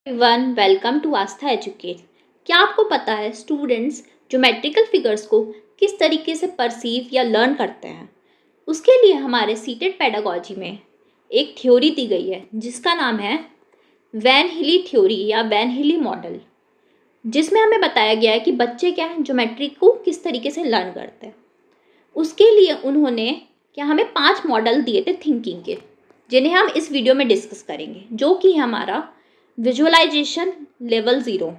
One welcome to Aastha educate. क्या आपको पता है स्टूडेंट्स ज्योमेट्रिकल फिगर्स को किस तरीके से परसीव या लर्न करते हैं? उसके लिए हमारे सीटेड पेडागोजी में एक थ्योरी दी गई है जिसका नाम है वैन हिली थ्योरी या वैन हिली मॉडल, जिसमें हमें बताया गया है कि बच्चे क्या है ज्योमेट्री को किस तरीके से लर्न करते हैं। उसके लिए उन्होंने हमें 5 मॉडल दिए थे थिंकिंग के, जिन्हें हम इस वीडियो में डिस्कस करेंगे, जो कि हमारा visualisation level 0,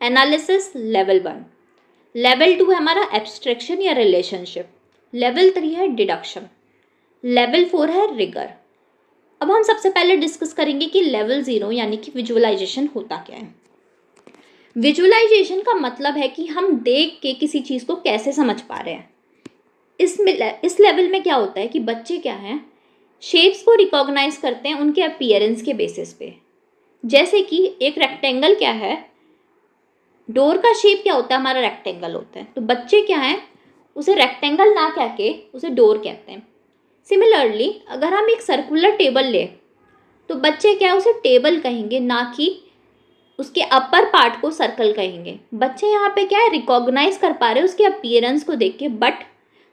analysis level 1, level 2 है हमारा एब्स्ट्रैक्शन या रिलेशनशिप, लेवल 3 है डिडक्शन, लेवल 4 है रिगर। अब हम सबसे पहले डिस्कस करेंगे कि लेवल 0 यानी कि विजुअलाइजेशन होता क्या है। विजुअलाइजेशन का मतलब है कि हम देख के किसी चीज़ को कैसे समझ पा रहे हैं। इस लेवल में क्या होता है कि बच्चे क्या हैं, शेप्स को रिकॉग्नाइज करते हैं उनके अपीयरेंस के बेसिस पे। जैसे कि एक रेक्टेंगल क्या है, डोर का शेप क्या होता है, हमारा रेक्टेंगल होता है, तो बच्चे क्या हैं उसे रेक्टेंगल ना कह के उसे डोर कहते हैं। सिमिलरली अगर हम एक सर्कुलर टेबल ले तो बच्चे क्या है उसे टेबल कहेंगे, ना कि उसके अपर पार्ट को सर्कल कहेंगे। बच्चे यहाँ पे क्या है रिकॉग्नाइज कर पा रहे हैं उसके अपीयरेंस को देख के, बट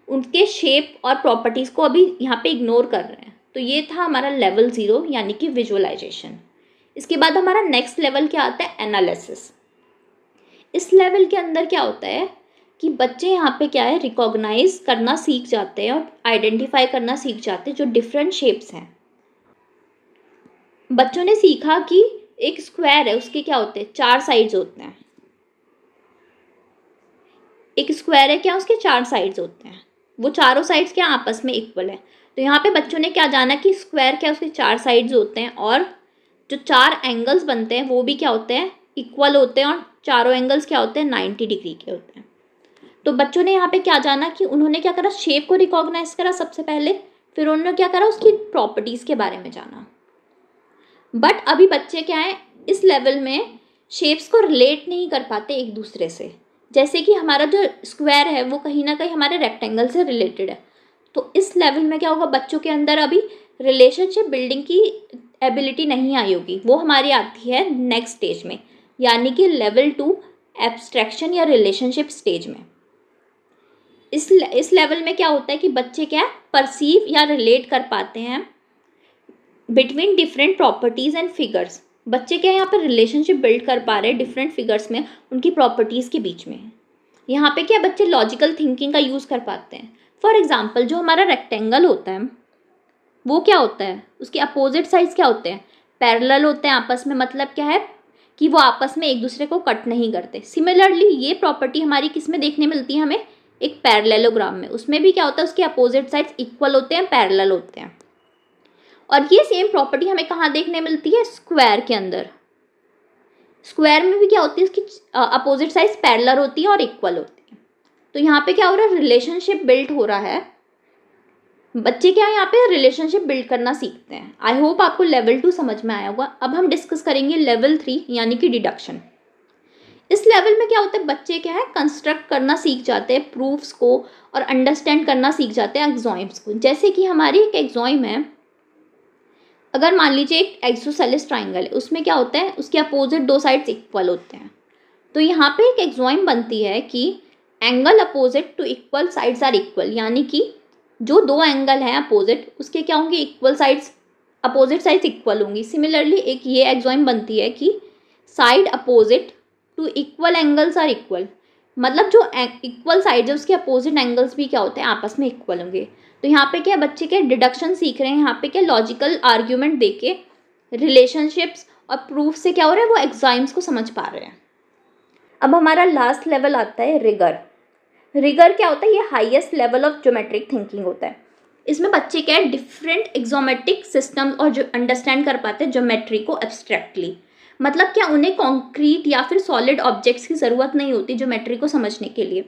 उनके शेप और प्रॉपर्टीज़ को अभी यहाँ पे इग्नोर कर रहे हैं। तो ये था हमारा लेवल 0 यानी कि विजुअलाइजेशन। इसके बाद हमारा नेक्स्ट लेवल क्या आता है, एनालिसिस। इस लेवल के अंदर क्या होता है कि बच्चे यहाँ पे क्या है रिकॉग्नाइज करना सीख जाते हैं और आइडेंटिफाई करना सीख जाते हैं जो डिफरेंट शेप्स हैं। बच्चों ने सीखा कि एक स्क्वायर है, उसके क्या होते हैं 4 साइड्स होते हैं। एक स्क्वायर है क्या, उसके 4 साइड्स होते हैं, वो चारों साइड्स क्या आपस में इक्वल है। तो यहाँ पे बच्चों ने क्या जाना कि स्क्वायर क्या उसके 4 साइड्स होते हैं और जो 4 एंगल्स बनते हैं वो भी क्या होते हैं इक्वल होते हैं, और चारों एंगल्स क्या होते हैं 90 डिग्री के होते हैं। तो बच्चों ने यहाँ पे क्या जाना कि उन्होंने क्या करा, शेप को रिकॉग्नाइज करा सबसे पहले, फिर उन्होंने क्या करा उसकी प्रॉपर्टीज़ के बारे में जाना। बट अभी बच्चे क्या है इस लेवल में शेप्स को रिलेट नहीं कर पाते एक दूसरे से। जैसे कि हमारा जो स्क्वायर है वो कहीं ना कहीं हमारे रेक्टेंगल से रिलेटेड है। तो इस लेवल में क्या होगा, बच्चों के अंदर अभी रिलेशनशिप बिल्डिंग की एबिलिटी नहीं आई होगी, वो हमारी आती है नेक्स्ट स्टेज में, यानी कि लेवल 2 एब्स्ट्रैक्शन या रिलेशनशिप स्टेज में। इस लेवल में क्या होता है कि बच्चे क्या परसीव या रिलेट कर पाते हैं between different properties and figures. बच्चे क्या यहाँ पर रिलेशनशिप बिल्ड कर पा रहे हैं डिफरेंट फिगर्स में, उनकी प्रॉपर्टीज़ के बीच में। यहाँ पे क्या बच्चे लॉजिकल थिंकिंग का यूज़ कर पाते हैं। फॉर एग्जाम्पल जो हमारा रेक्टेंगल होता है वो क्या होता है, उसके अपोजिट साइड्स क्या होते हैं, पैरेलल होते हैं आपस में। मतलब क्या है कि वो आपस में एक दूसरे को कट नहीं करते। सिमिलरली ये प्रॉपर्टी हमारी किस में देखने मिलती है हमें, एक पैरेललोग्राम में। उसमें भी क्या होता है उसके अपोजिट साइड्स इक्वल होते हैं, पैरेलल होते हैं। और ये सेम प्रॉपर्टी हमें कहाँ देखने मिलती है, स्क्वायर के अंदर। स्क्वायर में भी क्या होती है उसकी अपोजिट साइड्स पैरेलल होती है और इक्वल होती है। तो यहाँ पे क्या हो रहा है, रिलेशनशिप बिल्ड हो रहा है। बच्चे क्या है यहाँ पे रिलेशनशिप बिल्ड करना सीखते हैं। आई होप आपको लेवल 2 समझ में आया होगा। अब हम डिस्कस करेंगे लेवल 3 यानी कि डिडक्शन। इस लेवल में क्या होता है, बच्चे क्या है कंस्ट्रक्ट करना सीख जाते हैं प्रूफ्स को और अंडरस्टैंड करना सीख जाते हैं एक्सॉइम्स को। जैसे कि हमारी एक एक्सॉइम है, अगर मान लीजिए एक आइसोसेलेस ट्राइंगल है, उसमें क्या होता है उसके अपोजिट 2 साइड्स इक्वल होते हैं। तो यहाँ पे एक एक्सॉइम बनती है कि angle opposite to equal sides are equal, यानी कि जो 2 एंगल हैं अपोजिट उसके क्या होंगे equal sides, opposite sides equal होंगी। सिमिलरली एक ये एक्सॉइम बनती है कि side opposite to equal angles are equal, मतलब जो इक्वल साइड्स है उसके अपोजिट एंगल्स भी क्या होते हैं आपस में इक्वल होंगे। तो यहाँ पे क्या बच्चे क्या डिडक्शन सीख रहे हैं, यहाँ पे क्या लॉजिकल आर्ग्यूमेंट देके रिलेशनशिप्स और प्रूफ से क्या हो रहा है वो एक्सॉइम्स को समझ पा रहे हैं। अब हमारा लास्ट लेवल आता है रिगर। रिगर क्या होता है, ये highest level of geometric thinking होता है। इसमें बच्चे क्या है डिफरेंट एक्सोमेट्रिक सिस्टम और जो अंडरस्टैंड कर पाते हैं ज्योमेट्री को एब्स्ट्रैक्टली। मतलब क्या उन्हें कॉन्क्रीट या फिर सॉलिड ऑब्जेक्ट्स की ज़रूरत नहीं होती ज्योमेट्री को समझने के लिए।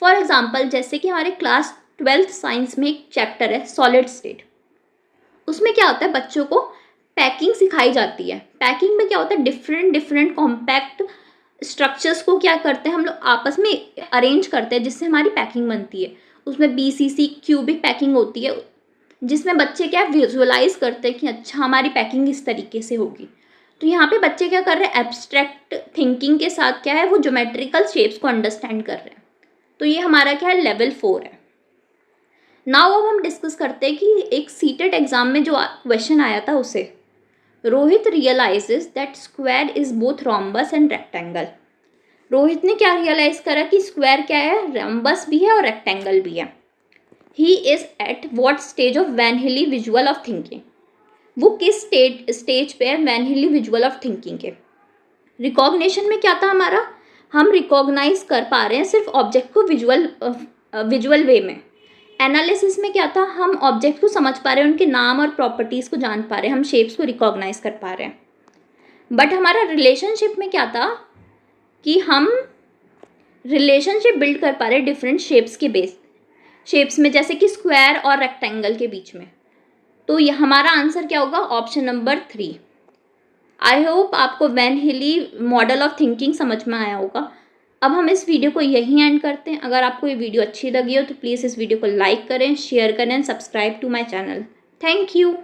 फॉर एग्जाम्पल जैसे कि हमारे क्लास 12th साइंस में एक चैप्टर है सॉलिड स्टेट। उसमें क्या होता है बच्चों को पैकिंग सिखाई जाती है। पैकिंग में क्या होता है डिफरेंट कॉम्पैक्ट स्ट्रक्चर्स को क्या करते हैं हम लोग आपस में अरेंज करते हैं जिससे हमारी पैकिंग बनती है। उसमें BCC क्यूबिक पैकिंग होती है, जिसमें बच्चे क्या विजुअलाइज करते हैं कि अच्छा हमारी पैकिंग इस तरीके से होगी। तो यहाँ पे बच्चे क्या कर रहे हैं, एब्स्ट्रैक्ट थिंकिंग के साथ क्या है, वो ज्योमेट्रिकल शेप्स को अंडरस्टैंड कर रहे हैं। तो ये हमारा क्या है, लेवल 4 है। नाउ अब हम डिस्कस करते हैं कि एक सीटेट एग्जाम में जो क्वेश्चन आया था उसे, Rohit realises that square is both rhombus and rectangle. Rohit ने क्या रियलाइज करा कि स्क्वायर क्या है, रोम्बस भी है और रेक्टेंगल भी है। He is at what stage of van Hiele visual of thinking. वो किस स्टेज पे है van Hiele visual of thinking के। रिकॉग्निशन में क्या था हमारा, हम रिकॉग्नाइज कर पा रहे हैं सिर्फ ऑब्जेक्ट को विजुअल वे में। एनालिसिस में क्या था, हम ऑब्जेक्ट को समझ पा रहे हैं, उनके नाम और प्रॉपर्टीज़ को जान पा रहे हैं, हम शेप्स को रिकॉग्नाइज कर पा रहे हैं। बट हमारा रिलेशनशिप में क्या था कि हम रिलेशनशिप बिल्ड कर पा रहे हैं डिफरेंट शेप्स के बेस शेप्स में, जैसे कि स्क्वायर और रेक्टेंगल के बीच में। तो ये हमारा आंसर क्या होगा, ऑप्शन नंबर 3। आई होप आपको वैन हिली मॉडल ऑफ थिंकिंग समझ में आया होगा। अब हम इस वीडियो को यहीं एंड करते हैं। अगर आपको ये वीडियो अच्छी लगी हो तो प्लीज़ इस वीडियो को लाइक करें, शेयर करें, subscribe to my channel. Thank you.